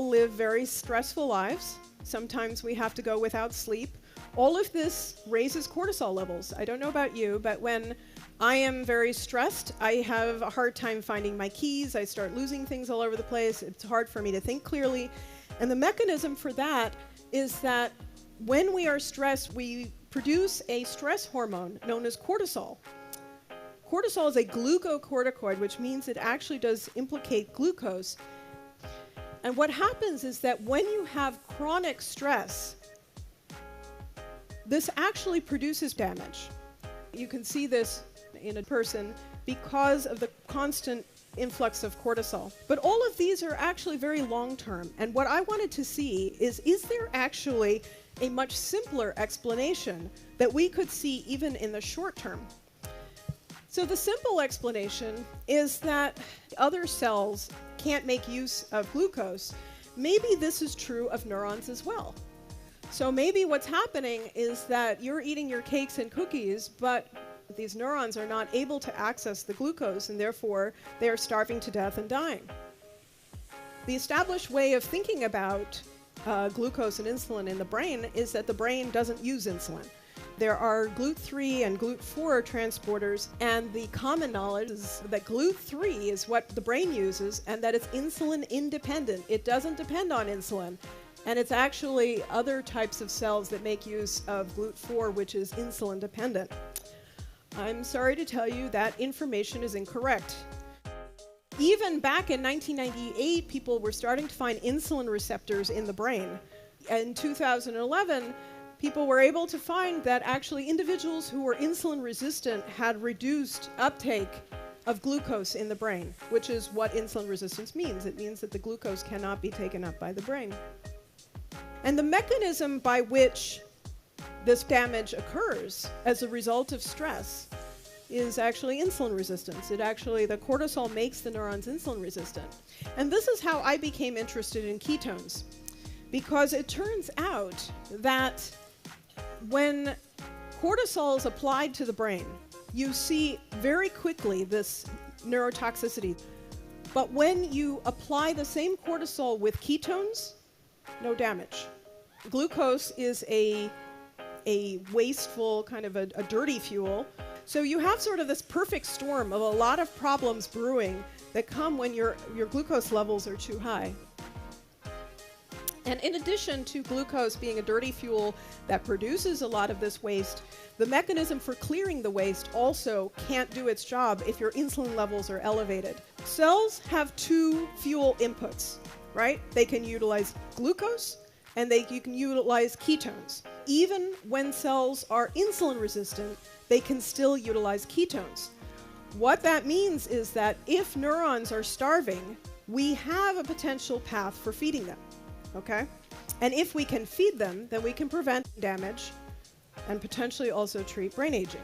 all live very stressful lives. Sometimes we have to go without sleep. All of this raises cortisol levels. I don't know about you, but when I am very stressed, I have a hard time finding my keys. I start losing things all over the place. It's hard for me to think clearly. And the mechanism for that is that when we are stressed, we produce a stress hormone known as cortisol. Cortisol is a glucocorticoid, which means it actually does implicate glucose. And what happens is that when you have chronic stress, this actually produces damage. You can see this in a person because of the constant influx of cortisol. But all of these are actually very long-term. And what I wanted to see is there actually a much simpler explanation that we could see even in the short term? So the simple explanation is that other cells can't make use of glucose. Maybe this is true of neurons as well. So maybe what's happening is that you're eating your cakes and cookies, but these neurons are not able to access the glucose, and therefore they are starving to death and dying. The established way of thinking about glucose and insulin in the brain is that the brain doesn't use insulin. There are GLUT3 and GLUT4 transporters, and the common knowledge is that GLUT3 is what the brain uses and that it's insulin independent. It doesn't depend on insulin. And it's actually other types of cells that make use of GLUT4, which is insulin dependent. I'm sorry to tell you that information is incorrect. Even back in 1998, people were starting to find insulin receptors in the brain. In 2011, people were able to find that actually individuals who were insulin resistant had reduced uptake of glucose in the brain, which is what insulin resistance means. It means that the glucose cannot be taken up by the brain. And the mechanism by which this damage occurs as a result of stress is actually insulin resistance. The cortisol makes the neurons insulin resistant. And this is how I became interested in ketones, because it turns out that when cortisol is applied to the brain, you see very quickly this neurotoxicity. But when you apply the same cortisol with ketones, no damage. Glucose is a wasteful, kind of a dirty fuel. So you have sort of this perfect storm of a lot of problems brewing that come when your glucose levels are too high. And in addition to glucose being a dirty fuel that produces a lot of this waste, the mechanism for clearing the waste also can't do its job if your insulin levels are elevated. Cells have two fuel inputs, right? They can utilize glucose and you can utilize ketones. Even when cells are insulin resistant, they can still utilize ketones. What that means is that if neurons are starving, we have a potential path for feeding them. Okay? And if we can feed them, then we can prevent damage and potentially also treat brain aging.